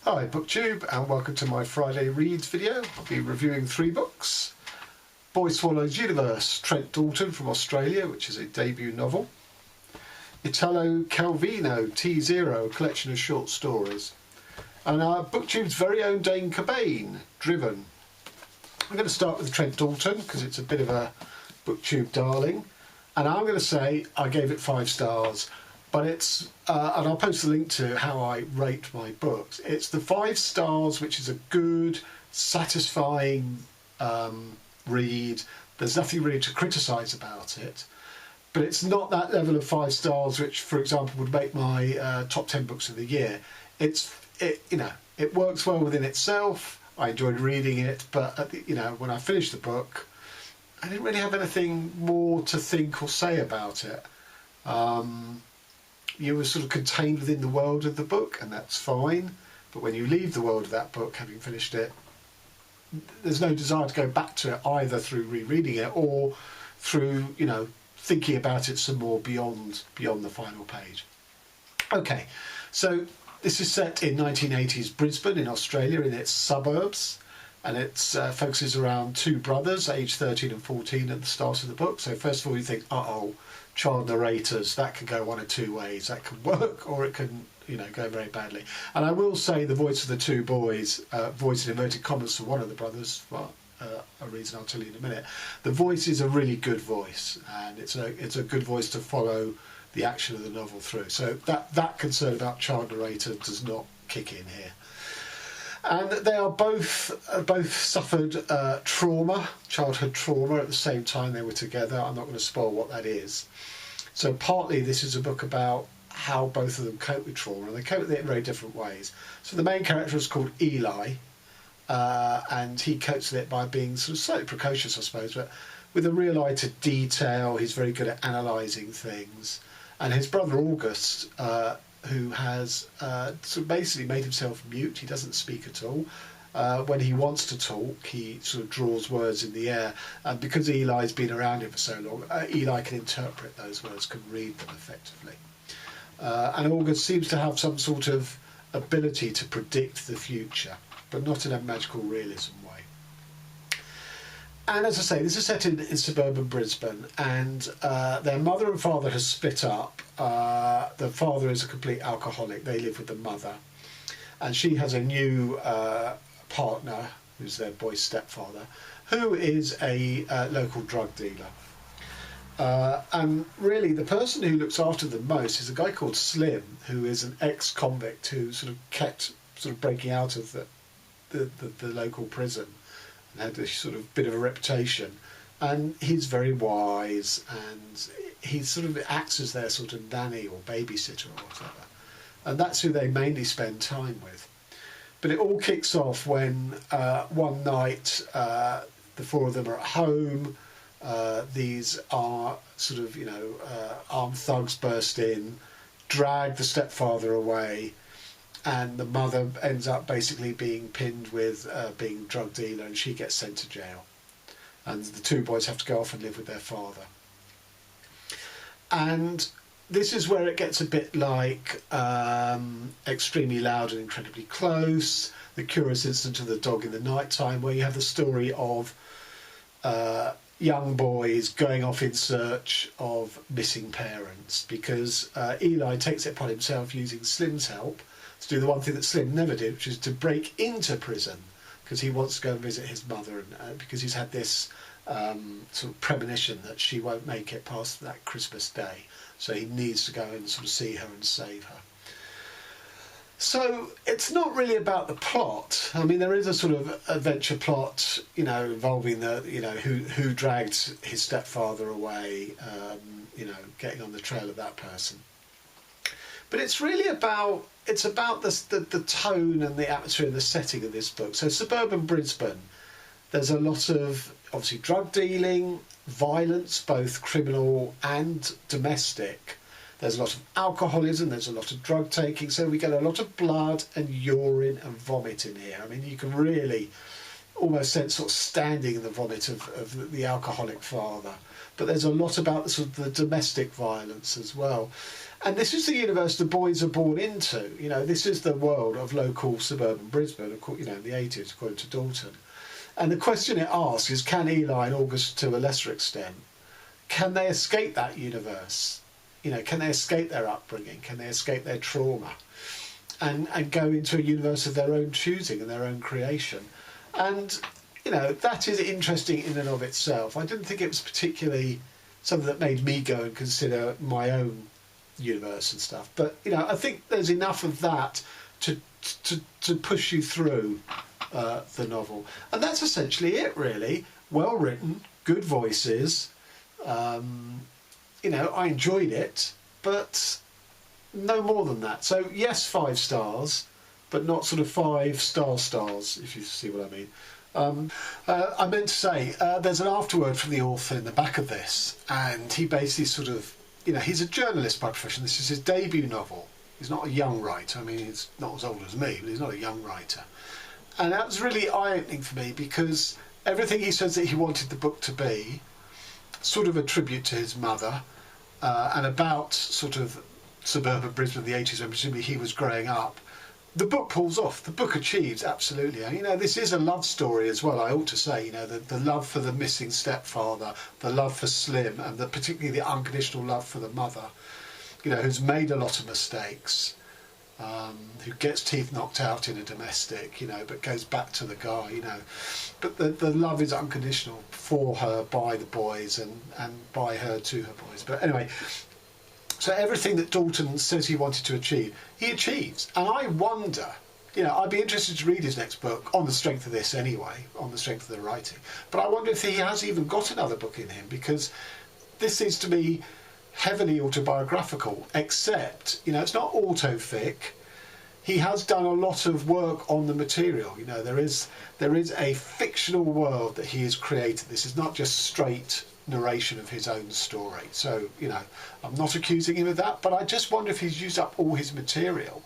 Hi BookTube, and welcome to my Friday Reads video. I'll be reviewing 3 books. Boy Swallow's Universe, Trent Dalton from Australia, which is a debut novel. Italo Calvino, T0, a collection of short stories. And our BookTube's very own Dane Cobain, Druvan. I'm going to start with Trent Dalton because it's a bit of a BookTube darling. And I'm going to say I gave it 5 stars. But it's, and I'll post a link to how I rate my books. It's the 5 stars, which is a good, satisfying read. There's nothing really to criticise about it. But it's not that level of 5 stars, which, for example, would make my top 10 books of the year. It works well within itself. I enjoyed reading it, but when I finished the book, I didn't really have anything more to think or say about it. You were sort of contained within the world of the book, and that's fine. But when you leave the world of that book, having finished it, there's no desire to go back to it either through rereading it or through, thinking about it some more beyond the final page. Okay, so this is set in 1980s Brisbane in Australia, in its suburbs, and it focuses around 2 brothers, aged 13 and 14 at the start of the book. So first of all, you think, uh-oh, child narrators, that can go one of 2 ways. That can work, or it can, go very badly. And I will say the voice of the 2 boys, voice in inverted commas for one of the brothers, for a reason I'll tell you in a minute. The voice is a really good voice, and it's a good voice to follow the action of the novel through. So that concern about child narrator does not kick in here. And they are both suffered childhood trauma at the same time they were together. I'm not going to spoil what that is. So partly this is a book about how both of them cope with trauma, and they cope with it in very different ways. So the main character is called Eli, and he copes with it by being sort of slightly precocious, I suppose, but with a real eye to detail. He's very good at analysing things. And his brother August, who has sort of basically made himself mute. He doesn't speak at all. When he wants to talk, he sort of draws words in the air. And because Eli's been around him for so long, Eli can interpret those words, can read them effectively. And August seems to have some sort of ability to predict the future, but not in a magical realism way. And as I say, this is set in suburban Brisbane, and their mother and father has split up. The father is a complete alcoholic. They live with the mother, and she has a new partner, who's their boy's stepfather, who is a local drug dealer. And really, the person who looks after them most is a guy called Slim, who is an ex-convict who sort of kept breaking out of the local prison and had this sort of bit of a reputation. And he's very wise, and he sort of acts as their sort of nanny or babysitter or whatever. And that's who they mainly spend time with. But it all kicks off when one night the 4 of them are at home. These are sort of, armed thugs burst in, drag the stepfather away, and the mother ends up basically being pinned with being a drug dealer, and she gets sent to jail. And the 2 boys have to go off and live with their father. And this is where it gets a bit like Extremely Loud and Incredibly Close, The Curious Incident of the Dog in the Night Time, where you have the story of young boys going off in search of missing parents, because Eli takes it upon himself, using Slim's help, to do the one thing that Slim never did, which is to break into prison, because he wants to go and visit his mother, and because he's had this sort of premonition that she won't make it past that Christmas day, so he needs to go and sort of see her and save her. So it's not really about the plot. I mean, there is a sort of adventure plot, involving who dragged his stepfather away, getting on the trail of that person. But it's really about the tone and the atmosphere and the setting of this book. So suburban Brisbane, there's a lot of obviously drug dealing, violence, both criminal and domestic. There's a lot of alcoholism, there's a lot of drug taking, so we get a lot of blood and urine and vomit in here. I mean, you can really almost sense sort of standing in the vomit of the alcoholic father. But there's a lot about the sort of the domestic violence as well. And this is the universe the boys are born into. You know, this is the world of local suburban Brisbane, you know, in the 80s, according to Dalton. And the question it asks is, can Eli and August, to a lesser extent, can they escape that universe? You know, can they escape their upbringing? Can they escape their trauma? And go into a universe of their own choosing and their own creation? And, you know, that is interesting in and of itself. I didn't think it was particularly something that made me go and consider my own universe and stuff. But, you know, I think there's enough of that to push you through the novel. And that's essentially it, really. Well written, good voices. You know, I enjoyed it, but no more than that. So yes, 5 stars, but not sort of 5 stars, if you see what I mean. I meant to say, there's an afterword from the author in the back of this, and he basically sort of, you know, he's a journalist by profession. This is his debut novel. He's not a young writer. I mean, he's not as old as me, but he's not a young writer. And that was really eye-opening for me, because everything he says that he wanted the book to be, sort of a tribute to his mother, and about sort of suburban Brisbane of the 80s, when presumably he was growing up, the book pulls off. The book achieves, absolutely. And, you know, this is a love story as well, I ought to say. You know, the love for the missing stepfather, the love for Slim, and particularly the unconditional love for the mother, you know, who's made a lot of mistakes, who gets teeth knocked out in a domestic, you know, but goes back to the guy, you know. But the love is unconditional for her, by the boys, and by her to her boys. But anyway, so everything that Dalton says he wanted to achieve, he achieves. And I wonder, you know, I'd be interested to read his next book, on the strength of this anyway, on the strength of the writing. But I wonder if he has even got another book in him, because this seems to me heavily autobiographical, except, you know, it's not autofic. He has done a lot of work on the material. You know, there is a fictional world that he has created. This is not just straight narration of his own story. So, you know, I'm not accusing him of that, but I just wonder if he's used up all his material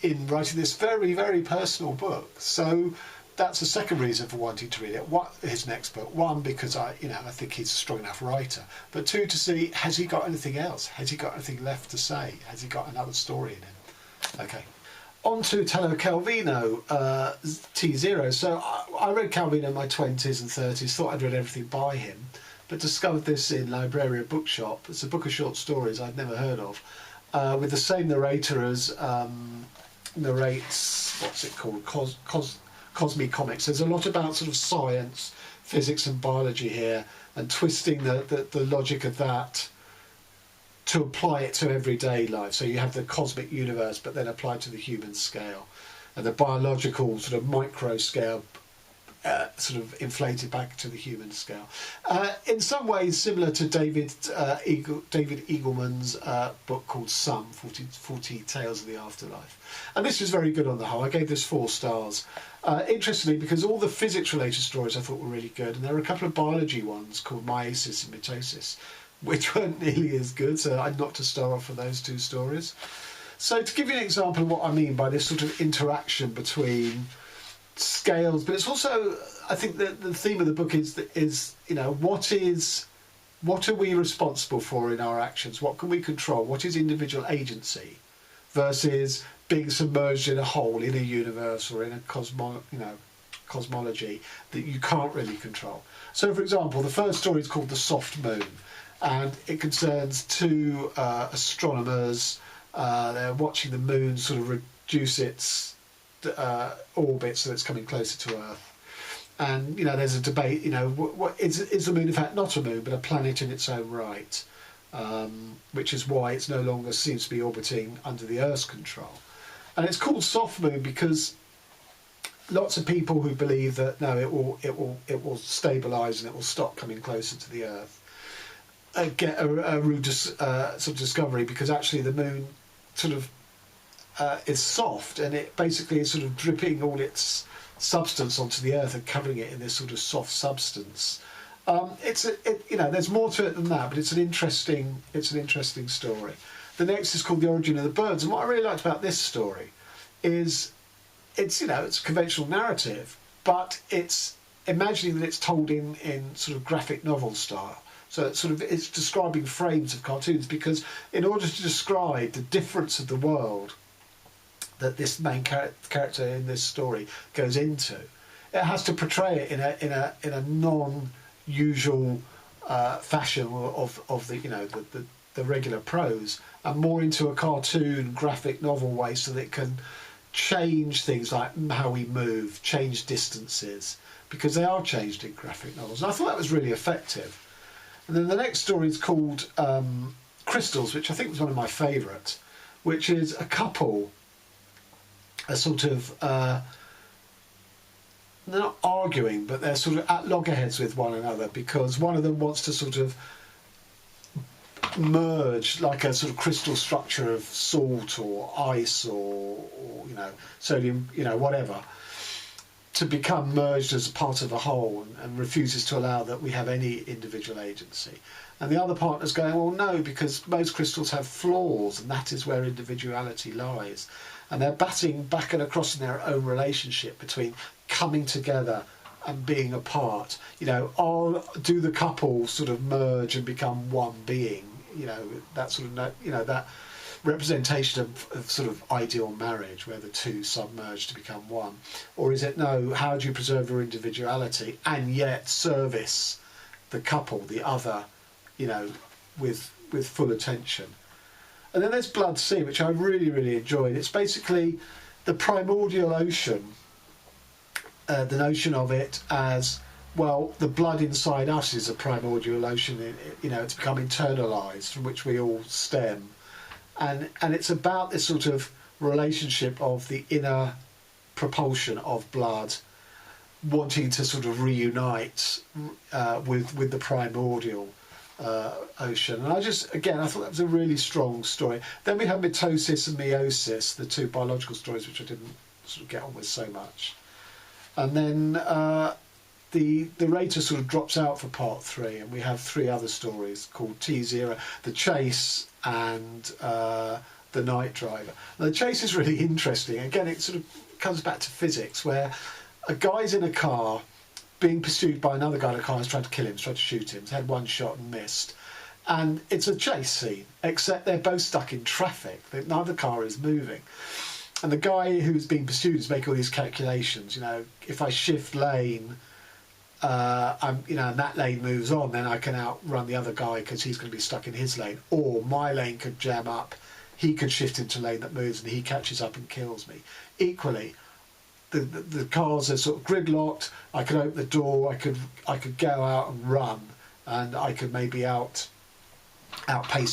in writing this very, very personal book. So that's the second reason for wanting to read it. His next book. One, because I think he's a strong enough writer. But two, to see, has he got anything else? Has he got anything left to say? Has he got another story in him? Okay. On to Italo Calvino, T0. So I read Calvino in my 20s and 30s, thought I'd read everything by him, but discovered this in Libraria Bookshop. It's a book of short stories I'd never heard of, with the same narrator as narrates, what's it called, Cosmic Comics. There's a lot about sort of science, physics and biology here, and twisting the logic of that to apply it to everyday life. So you have the cosmic universe, but then applied to the human scale, and the biological sort of micro scale sort of inflated back to the human scale. In some ways similar to David Eagleman's book called Some, 40 Tales of the Afterlife. And this was very good on the whole. I gave this 4 stars. Interestingly, because all the physics-related stories I thought were really good, and there were a couple of biology ones called Meiosis and Mitosis, which weren't nearly as good, so I knocked a star off for those 2 stories. So to give you an example of what I mean by this sort of interaction between scales, but it's also, I think that the theme of the book is you know, what are we responsible for in our actions? What can we control? What is individual agency versus being submerged in a whole, in a universe or in a cosmology that you can't really control? So, for example, the first story is called The Soft Moon, and it concerns 2 astronomers. They're watching the moon sort of reduce its orbit so it's coming closer to Earth. And, you know, there's a debate, you know, what is the moon in fact not a moon but a planet in its own right, which is why it's no longer seems to be orbiting under the Earth's control. And it's called Soft Moon because lots of people who believe that no, it will stabilise and it will stop coming closer to the Earth get a rude sort of discovery, because actually the moon sort of is soft, and it basically is sort of dripping all its substance onto the Earth and covering it in this sort of soft substance. You know, there's more to it than that, but it's an interesting story. The next is called The Origin of the Birds, and what I really liked about this story is it's a conventional narrative, but it's imagining that it's told in sort of graphic novel style. So it's describing frames of cartoons, because in order to describe the difference of the world that this main character in this story goes into, it has to portray it in a non-usual fashion of the regular prose, and more into a cartoon graphic novel way, so that it can change things like how we move, change distances, because they are changed in graphic novels. And I thought that was really effective. And then the next story is called Crystals, which I think was one of my favourites, which is a couple, a sort of, they're not arguing, but they're sort of at loggerheads with one another, because one of them wants to sort of merge like a sort of crystal structure of salt or ice or sodium, whatever, to become merged as a part of a whole, and refuses to allow that we have any individual agency. And the other partner's going, well, no, because most crystals have flaws, and that is where individuality lies. And they're batting back and across in their own relationship between coming together and being apart. Do the couple sort of merge and become one being? That sort of, that representation of sort of ideal marriage, where the two submerge to become one. Or is it, no, how do you preserve your individuality and yet service the couple, the other, with full attention? And then there's Blood Sea, which I really, really enjoyed. It's basically the primordial ocean, the notion of it as, well, the blood inside us is a primordial ocean. It's become internalised, from which we all stem. And it's about this sort of relationship of the inner propulsion of blood wanting to sort of reunite with the primordial ocean. And I thought that was a really strong story. Then we have Mitosis and Meiosis, the two biological stories, which I didn't sort of get on with so much. And then the rater sort of drops out for part 3, and we have 3 other stories called T0, The Chase, and The Night Driver. Now, The Chase is really interesting. Again, it sort of comes back to physics, where a guy's in a car being pursued by another guy in a car who's trying to kill him, trying to shoot him. He's had one shot and missed. And it's a chase scene, except they're both stuck in traffic. Neither car is moving. And the guy who's being pursued is making all these calculations. If I shift lane, and that lane moves on, then I can outrun the other guy because he's going to be stuck in his lane. Or my lane could jam up, he could shift into lane that moves, and he catches up and kills me. Equally, the cars are sort of gridlocked. I could open the door, I could go out and run, and I could maybe outpace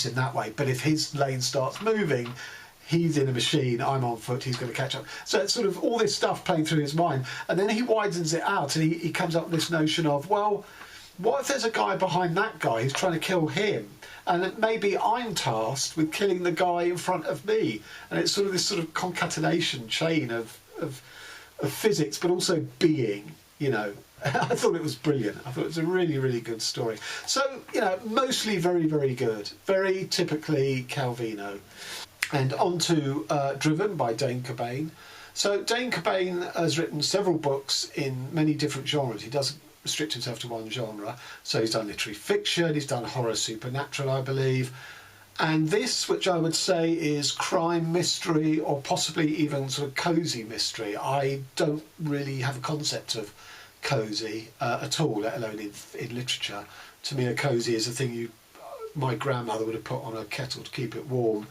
him that way. But if his lane starts moving, he's in a machine, I'm on foot, he's going to catch up. So it's sort of all this stuff playing through his mind. And then he widens it out, and he comes up with this notion of, well, what if there's a guy behind that guy who's trying to kill him? And maybe I'm tasked with killing the guy in front of me. And it's sort of this sort of concatenation chain of physics, but also being, I thought it was brilliant. I thought it was a really, really good story. So, mostly very, very good. Very typically Calvino. And on to Druvan by Dane Cobain. So Dane Cobain has written several books in many different genres. He doesn't restrict himself to one genre. So he's done literary fiction, he's done horror supernatural, I believe. And this, which I would say is crime mystery, or possibly even sort of cosy mystery. I don't really have a concept of cosy at all, let alone in literature. To me, a cosy is a thing my grandmother would have put on a kettle to keep it warm.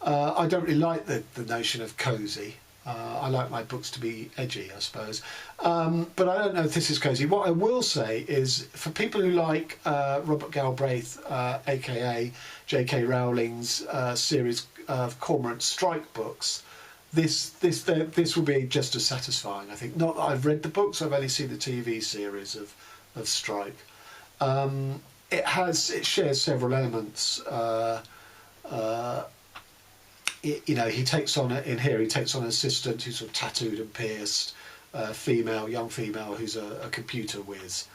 I don't really like the notion of cosy. I like my books to be edgy, I suppose. But I don't know if this is cosy. What I will say is, for people who like Robert Galbraith, aka J.K. Rowling's series of Cormoran Strike books, this will be just as satisfying, I think. Not that I've read the books, I've only seen the TV series of Strike. It shares several elements. He takes on an assistant who's sort of tattooed and pierced, young female who's a computer whiz,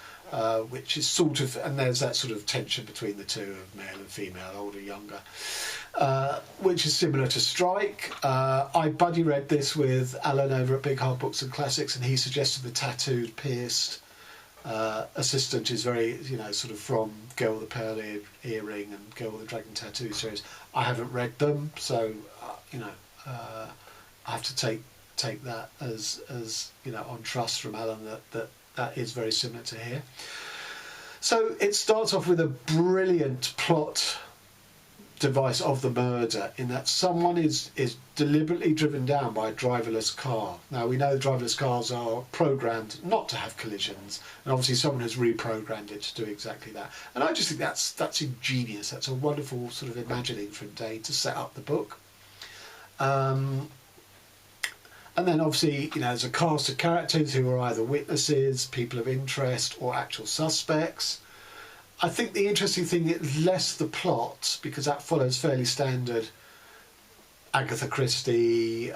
which is sort of, and there's that sort of tension between the two of male and female, older, younger, which is similar to Strike. I buddy read this with Alan over at Big Hard Books and Classics, and he suggested the tattooed, pierced assistant is very, sort of from Girl with the Pearl Earring and Girl with the Dragon Tattoo series. I haven't read them, so I have to take that as on trust from Alan that is very similar to here. So it starts off with a brilliant plot device of the murder, in that someone is deliberately driven down by a driverless car. Now, we know driverless cars are programmed not to have collisions, and obviously someone has reprogrammed it to do exactly that. And I just think that's ingenious. That's a wonderful sort of imagining from Dane to set up the book. And then obviously, there's a cast of characters who are either witnesses, people of interest, or actual suspects. I think the interesting thing is less the plot, because that follows fairly standard Agatha Christie,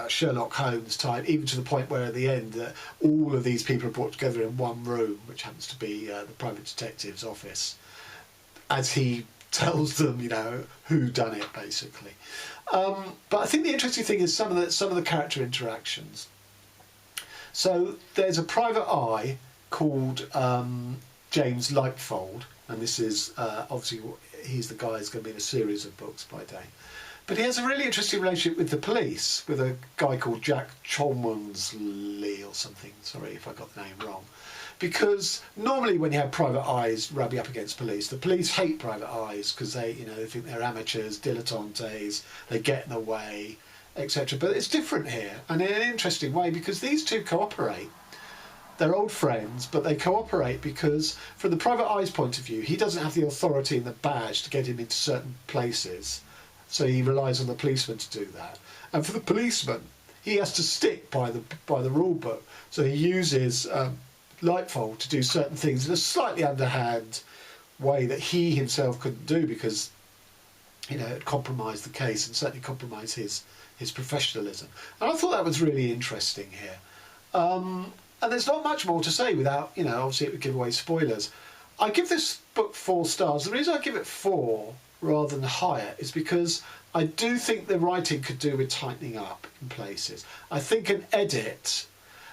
Sherlock Holmes type, even to the point where at the end all of these people are brought together in one room, which happens to be the private detective's office, as he tells them, who done it, basically. But I think the interesting thing is some of the character interactions. So there's a private eye called James Lightfold, and this is obviously he's the guy who's going to be in a series of books by Dane. But he has a really interesting relationship with the police, with a guy called Jack Cholmondeley or something. Sorry if I got the name wrong. Because normally when you have private eyes rubbing up against police, the police hate private eyes because they think they're amateurs, dilettantes, they get in the way, etc. But it's different here, and in an interesting way, because these two cooperate. They're old friends, but they cooperate because, from the private eye's point of view, he doesn't have the authority and the badge to get him into certain places, so he relies on the policeman to do that. And for the policeman, he has to stick by the rule book, so he uses Lightfold to do certain things in a slightly underhand way that he himself couldn't do, because it compromised the case and certainly compromised his professionalism. And I thought that was really interesting here. And there's not much more to say without, obviously it would give away spoilers. I give this book 4 stars. The reason I give it 4 rather than higher is because I do think the writing could do with tightening up in places. I think an edit...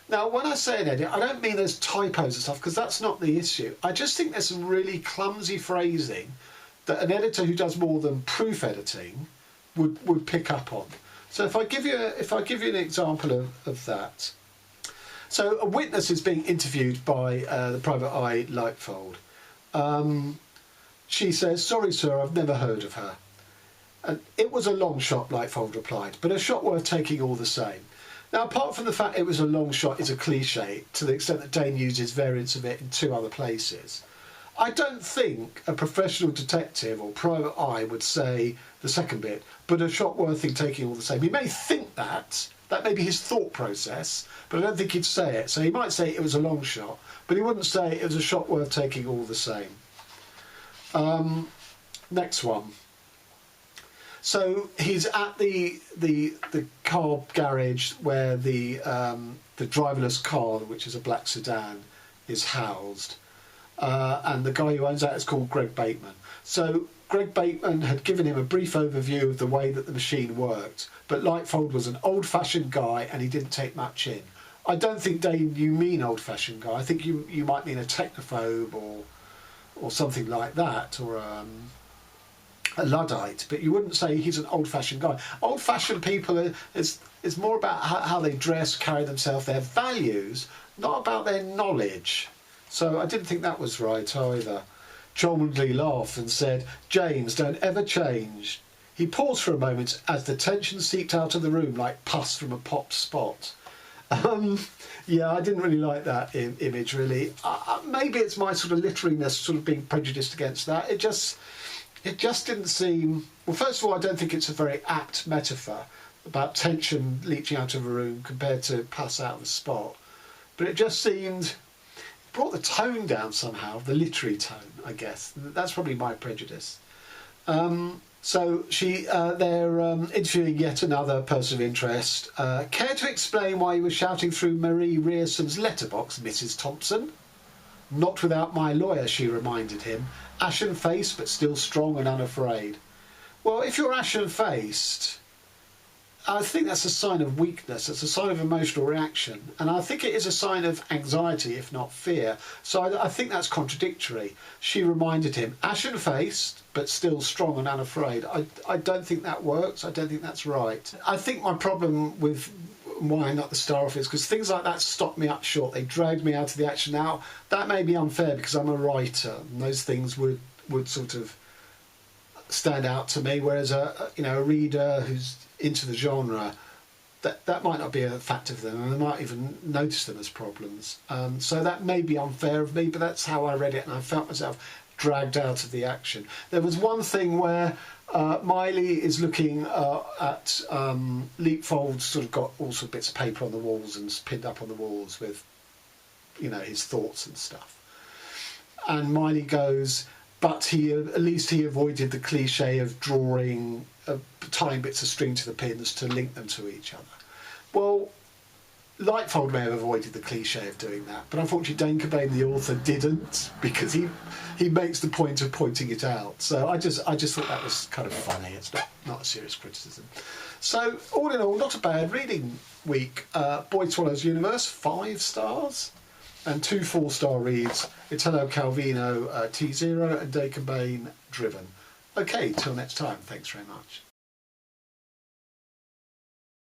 Now, when I say an edit, I don't mean there's typos and stuff, because that's not the issue. I just think there's some really clumsy phrasing that an editor who does more than proof editing would pick up on. So if I give you an example of that... So a witness is being interviewed by the private eye Lightfold. She says, "Sorry, sir, I've never heard of her." And "It was a long shot," Lightfold replied, "but a shot worth taking all the same." Now, apart from the fact it was a long shot is a cliche, to the extent that Dane uses variants of it in 2 other places, I don't think a professional detective or private eye would say the second bit, "but a shot worth taking all the same." He may think that may be his thought process, but I don't think he'd say it. So he might say it was a long shot, but he wouldn't say it was a shot worth taking all the same. Next one. So he's at the car garage where the driverless car, which is a black sedan, is housed. And the guy who owns that is called Greg Bateman. So Greg Bateman had given him a brief overview of the way that the machine worked, but Lightfold was an old-fashioned guy and he didn't take much in. I don't think, Dane, you mean old-fashioned guy. I think you might mean a technophobe or something like that, or a Luddite, but you wouldn't say he's an old-fashioned guy. Old-fashioned people is more about how they dress, carry themselves, their values, not about their knowledge. So I didn't think that was right either. Cholmondeley laughed and said, "James, don't ever change." He paused for a moment as the tension seeped out of the room like pus from a popped spot. Yeah, I didn't really like that image, really. Maybe it's my sort of literariness sort of being prejudiced against that. It just didn't seem... Well, first of all, I don't think it's a very apt metaphor about tension leaching out of a room compared to pus out of a spot. But it just seemed... brought the tone down somehow, the literary tone, I guess. That's probably my prejudice. So they're interviewing yet another person of interest. Care to explain why you were shouting through Marie Rearson's letterbox, Mrs. Thompson? Not without my lawyer, she reminded him, ashen-faced but still strong and unafraid. Well, if you're ashen-faced, I think that's a sign of weakness. It's a sign of emotional reaction. And I think it is a sign of anxiety, if not fear. So I think that's contradictory. She reminded him, ashen-faced, but still strong and unafraid. I don't think that works. I don't think that's right. I think my problem with why not the star off is because things like that stopped me up short. They dragged me out of the action. Now, that may be unfair because I'm a writer, and those things would sort of stand out to me, whereas a reader who's into the genre, that might not be a factor for them, and they might even notice them as problems. So that may be unfair of me, but that's how I read it, and I felt myself dragged out of the action. There was one thing where Miley is looking at Leapfold's sort of got all sorts of bits of paper on the walls and pinned up on the walls with, his thoughts and stuff. And Miley goes, but at least he avoided the cliche of tying bits of string to the pins to link them to each other. Well, Lightfold may have avoided the cliche of doing that, but unfortunately Dane Cobain, the author, didn't, because he makes the point of pointing it out. So I just thought that was kind of funny. It's not a serious criticism. So all in all, not a bad reading week. Boy Swallows Universe, 5 stars. And 2 4-star reads, Italo Calvino, T0, and Dane Cobain, Druvan. Okay, till next time. Thanks very much.